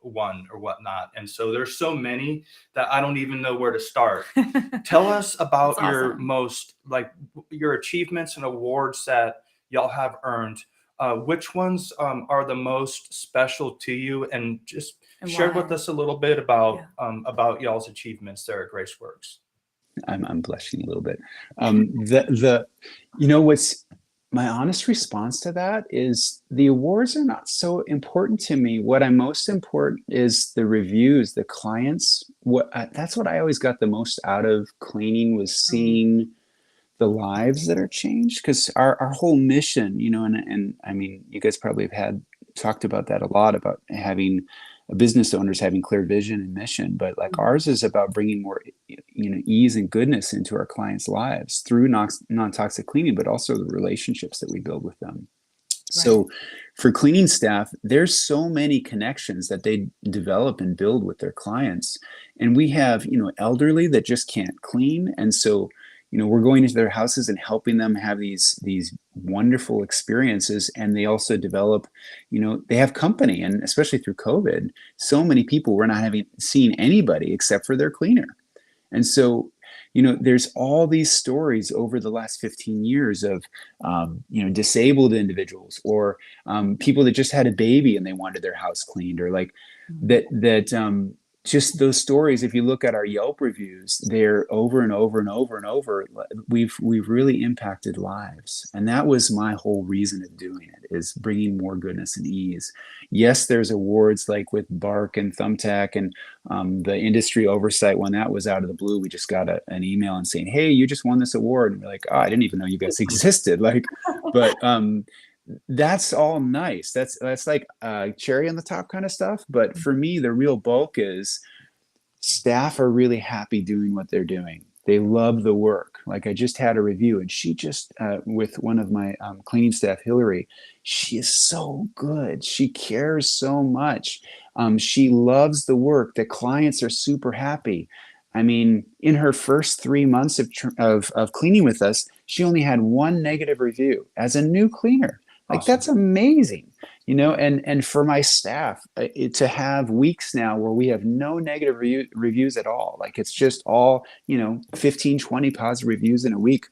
won or whatnot. And so there's so many that I don't even know where to start. Tell us about your most, your achievements and awards that y'all have earned. Which ones are the most special to you? And just share with us a little bit about y'all's achievements there at GraceWorks. I'm blushing a little bit. What's my honest response to that is the awards are not so important to me. What I'm most important is the reviews, the clients. That's what I always got the most out of cleaning, was seeing the lives that are changed. Because our whole mission, and I mean, you guys probably have talked about that a lot, about having business owners having clear vision and mission, but like ours is about bringing more, ease and goodness into our clients' lives through non-toxic cleaning, but also the relationships that we build with them. So for cleaning staff, there's so many connections that they develop and build with their clients. And we have, elderly that just can't clean. And so, we're going into their houses and helping them have these wonderful experiences. And they also develop, they have company. And especially through COVID, so many people were not seen anybody except for their cleaner. And so, there's all these stories over the last 15 years of, disabled individuals or people that just had a baby and they wanted their house cleaned, or like that just those stories, if you look at our Yelp reviews, they're over and over and over and over. We've really impacted lives. And that was my whole reason of doing it, is bringing more goodness and ease. Yes, there's awards like with Bark and Thumbtack and the industry oversight one. That was out of the blue. We just got an email and saying, hey, you just won this award. And we're like, oh, I didn't even know you guys existed. Like, but that's all nice. That's like cherry on the top kind of stuff. But for me, the real bulk is staff are really happy doing what they're doing. They love the work. Like, I just had a review, and she just with one of my cleaning staff, Hillary, she is so good. She cares so much. She loves the work. The clients are super happy. I mean, in her first 3 months of cleaning with us, she only had one negative review as a new cleaner. Like, Awesome. that's amazing, and for my staff to have weeks now where we have no negative reviews at all. Like, it's just all, 15, 20 positive reviews in a week.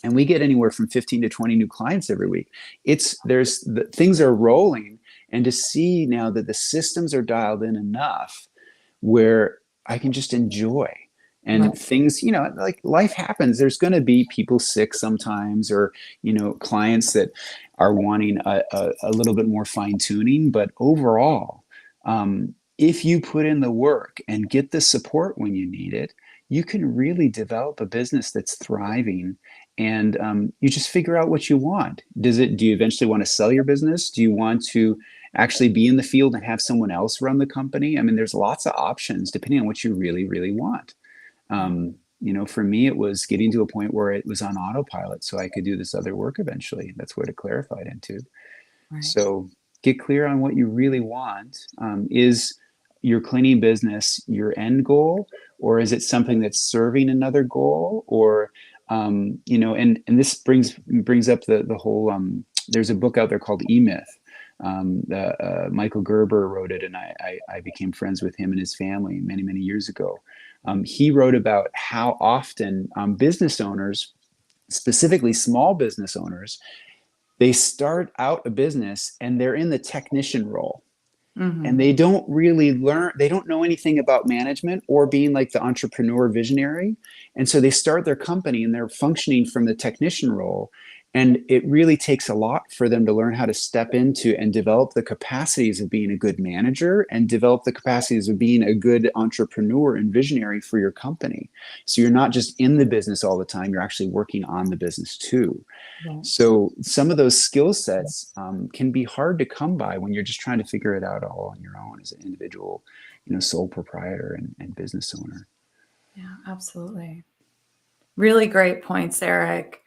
And we get anywhere from 15 to 20 new clients every week. Things are rolling. And to see now that the systems are dialed in enough where I can just enjoy. And Right. things, like life happens. There's going to be people sick sometimes, or, clients that are wanting a little bit more fine tuning. But overall, if you put in the work and get the support when you need it, you can really develop a business that's thriving. And you just figure out what you want. Do you eventually want to sell your business? Do you want to actually be in the field and have someone else run the company? I mean, there's lots of options depending on what you really, really want. For me, it was getting to a point where it was on autopilot so I could do this other work eventually. That's what it clarified into. Right. So get clear on what you really want. Is your cleaning business your end goal, or is it something that's serving another goal? Or, and this brings up the whole, there's a book out there called E-Myth. Michael Gerber wrote it, and I became friends with him and his family many, many years ago. He wrote about how often business owners, specifically small business owners, they start out a business and they're in the technician role. Mm-hmm. And they don't really learn, they don't know anything about management or being like the entrepreneur visionary. And so they start their company and they're functioning from the technician role. And it really takes a lot for them to learn how to step into and develop the capacities of being a good manager and develop the capacities of being a good entrepreneur and visionary for your company. So you're not just in the business all the time, you're actually working on the business too. Right. So some of those skill sets can be hard to come by when you're just trying to figure it out all on your own as an individual, sole proprietor and business owner. Yeah, absolutely. Really great points, Eric.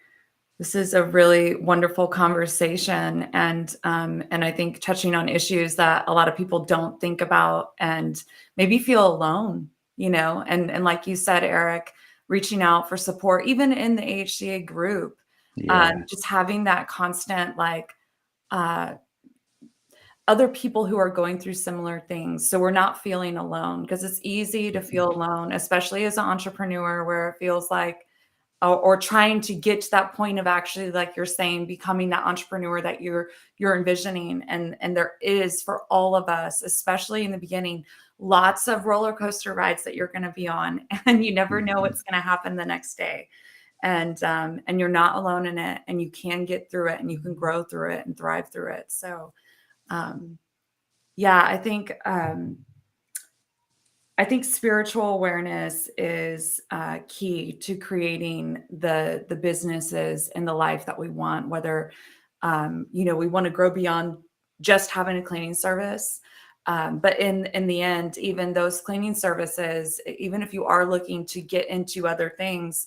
This is a really wonderful conversation, and I think touching on issues that a lot of people don't think about and maybe feel alone, and like you said, Eric, reaching out for support, even in the AHCA group, just having that constant, other people who are going through similar things. So we're not feeling alone, because it's easy to feel alone, especially as an entrepreneur, where it feels like, or trying to get to that point of actually, like you're saying, becoming that entrepreneur that you're envisioning. And there is, for all of us, especially in the beginning, lots of roller coaster rides that you're going to be on, and you never know what's going to happen the next day. And you're not alone in it, and you can get through it, and you can grow through it and thrive through it. So, I think spiritual awareness is key to creating the businesses and the life that we want, whether, we want to grow beyond just having a cleaning service. But in the end, even those cleaning services, even if you are looking to get into other things,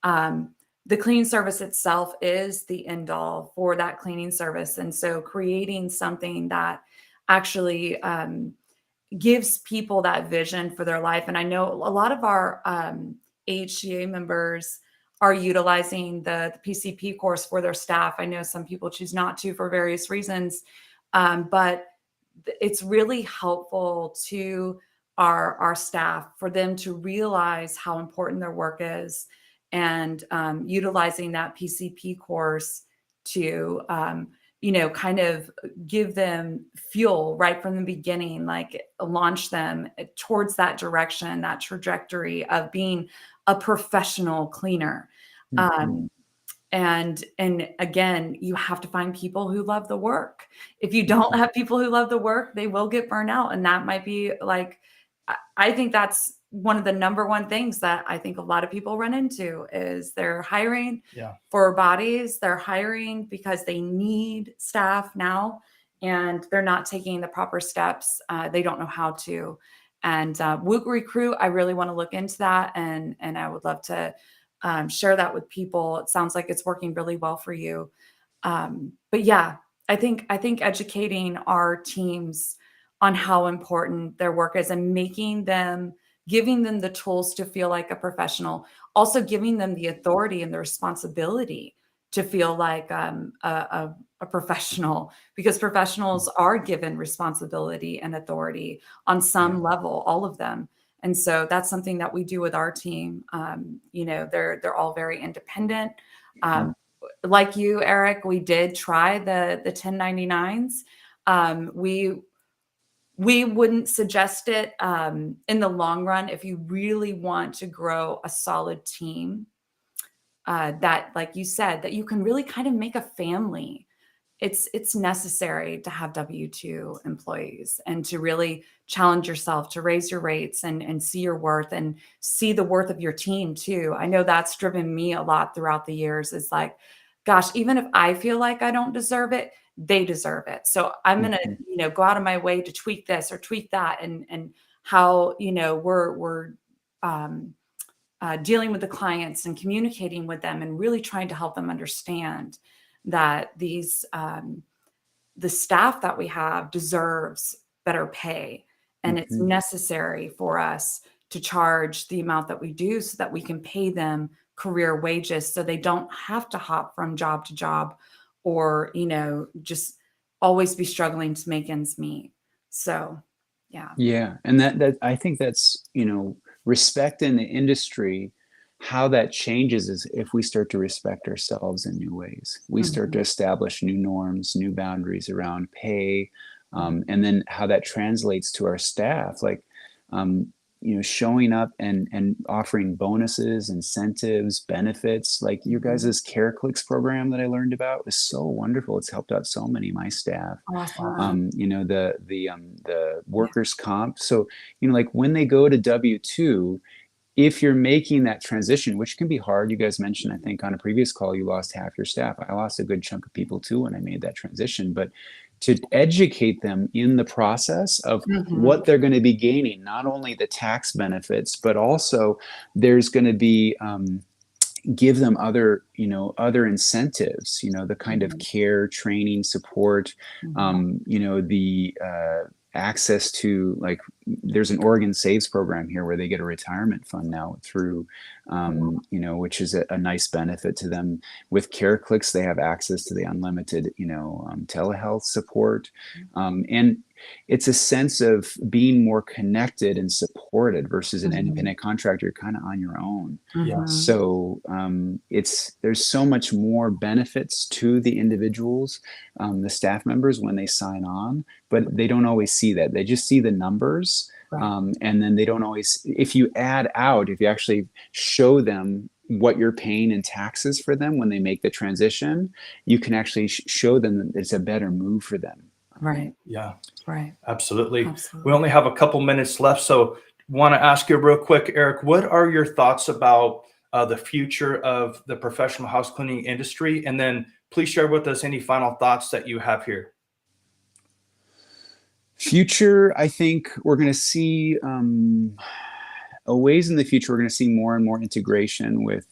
the cleaning service itself is the end all for that cleaning service. And so creating something that actually gives people that vision for their life. And I know a lot of our AHCA members are utilizing the PCP course for their staff. I know some people choose not to for various reasons, but it's really helpful to our staff for them to realize how important their work is, and utilizing that PCP course to kind of give them fuel right from the beginning, like launch them towards that direction, that trajectory of being a professional cleaner. Mhm. And again, you have to find people who love the work. If you don't have people who love the work, they will get burned out. And that might be like, I think that's one of the number one things that I think a lot of people run into is they're hiring for bodies. They're hiring because they need staff now, and they're not taking the proper steps. They don't know how to. And Wook Recruit, I really want to look into that, and I would love to share that with people. It sounds like it's working really well for you. But yeah, I think educating our teams on how important their work is and giving them the tools to feel like a professional, also giving them the authority and the responsibility to feel like a professional, because professionals are given responsibility and authority on some level, all of them. And so that's something that we do with our team. They're all very independent. Like you, Eric, we did try the 1099s. We wouldn't suggest it in the long run if you really want to grow a solid team that, like you said, that you can really kind of make a family. It's necessary to have W-2 employees and to really challenge yourself, to raise your rates and see your worth and see the worth of your team too. I know that's driven me a lot throughout the years. Is like, gosh, even if I feel like I don't deserve it, they deserve it. So I'm going to, go out of my way to tweak this or tweak that, and how, we're dealing with the clients and communicating with them and really trying to help them understand that the staff that we have deserves better pay. And it's necessary for us to charge the amount that we do so that we can pay them career wages, so they don't have to hop from job to job or, just always be struggling to make ends meet. So, yeah. Yeah. And that I think that's, respect in the industry, how that changes is if we start to respect ourselves in new ways. We start to establish new norms, new boundaries around pay, and then how that translates to our staff, like, showing up and offering bonuses, incentives, benefits. Like your guys' CareClicks program that I learned about was so wonderful. It's helped out so many of my staff. Awesome. The workers' comp. So, like when they go to W-2, if you're making that transition, which can be hard, you guys mentioned, I think on a previous call, you lost half your staff. I lost a good chunk of people too when I made that transition, but to educate them in the process of what they're going to be gaining, not only the tax benefits, but also there's going to be, give them other incentives, the kind of care, training, support, the access to, like, there's an Oregon Saves program here where they get a retirement fund now through, which is a nice benefit to them. With CareClicks, they have access to the unlimited, telehealth support. And it's a sense of being more connected and supported versus an independent contractor. You're kind of on your own. So there's so much more benefits to the individuals, the staff members, when they sign on, but they don't always see that. They just see the numbers. And then they don't always, if you actually show them what you're paying in taxes for them when they make the transition, you can actually show them that it's a better move for them. Right. Yeah. Right. Absolutely. We only have a couple minutes left. So want to ask you real quick, Eric, what are your thoughts about the future of the professional house cleaning industry? And then please share with us any final thoughts that you have here. Future, I think we're going to see a ways in the future, we're going to see more and more integration with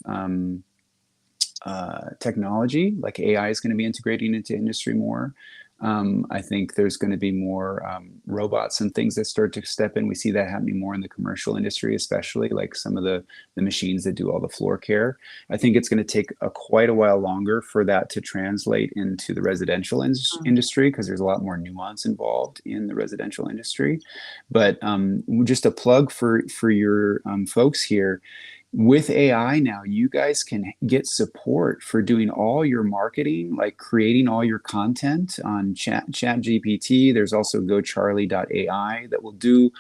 technology, like AI is going to be integrating into industry more. I think there's going to be more robots and things that start to step in. We see that happening more in the commercial industry, especially like some of the machines that do all the floor care. I think it's going to take quite a while longer for that to translate into the residential industry, because there's a lot more nuance involved in the residential industry. But just a plug for your folks here. with AI now, you guys can get support for doing all your marketing, like creating all your content on ChatGPT. There's also GoCharlie.ai that will do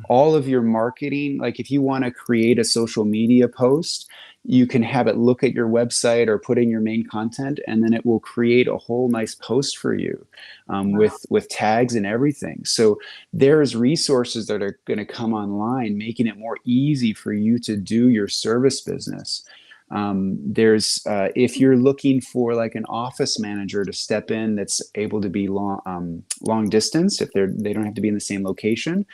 all of your marketing. Like if you want to create a social media post, you can have it look at your website or put in your main content, and then it will create a whole nice post for you with tags and everything. So there's resources that are going to come online, making it more easy for you to do your service business. There's if you're looking for like an office manager to step in that's able to be long distance, if they don't have to be in the same location,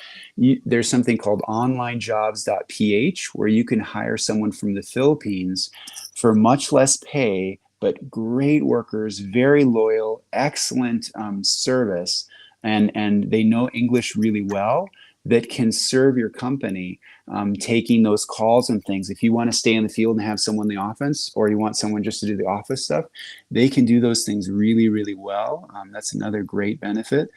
there's something called onlinejobs.ph where you can hire someone from the Philippines for much less pay, but great workers, very loyal, excellent service, and they know English really well, that can serve your company, taking those calls and things. If you want to stay in the field and have someone in the office, or you want someone just to do the office stuff, they can do those things really, really well. That's another great benefit.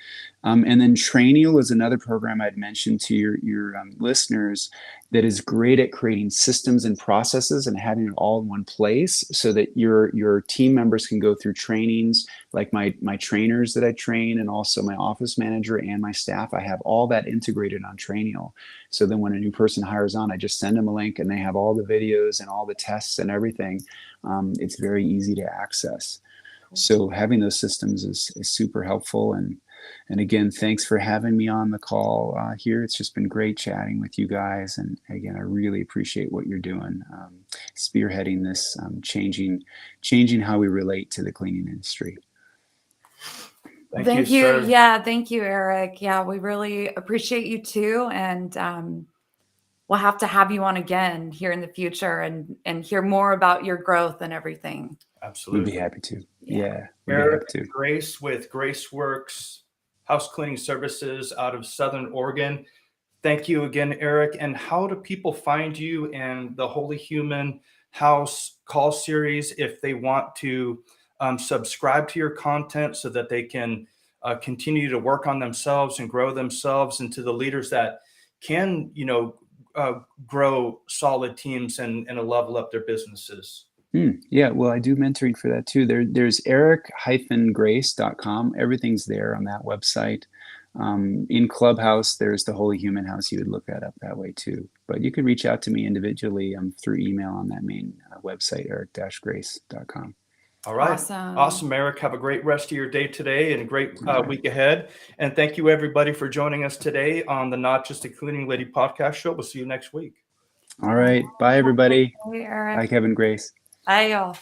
And then Trainial is another program I'd mentioned to your listeners that is great at creating systems and processes and having it all in one place so that your team members can go through trainings, like my trainers that I train, and also my office manager and my staff. I have all that integrated on Trainial. So then when a new person hires on, I just send them a link and they have all the videos and all the tests and everything. It's very easy to access. So having those systems is super helpful. And again, thanks for having me on the call here. It's just been great chatting with you guys. And again, I really appreciate what you're doing, spearheading this, changing how we relate to the cleaning industry. Thank you. Sir. Yeah, thank you, Eric. Yeah, we really appreciate you too. And we'll have to have you on again here in the future and hear more about your growth and everything. Absolutely. We'd be happy to. Yeah. Eric, Grace with GraceWorks Housecleaning Services out of Southern Oregon. Thank you again, Eric. And how do people find you and the Holy Human House call series if they want to subscribe to your content so that they can continue to work on themselves and grow themselves into the leaders that can, grow solid teams and level up their businesses? Yeah, well, I do mentoring for that too. There's eric-grace.com. Everything's there on that website. In Clubhouse, there's the Holy Human House. You would look that up that way too. But you can reach out to me individually through email on that main website, eric-grace.com. All right. Awesome, Eric. Have a great rest of your day today and a great week ahead. And thank you, everybody, for joining us today on the Not Just a Cleaning Lady podcast show. We'll see you next week. All right. Bye, everybody. Bye, Eric. Bye, Kevin, Grace. Bye, y'all.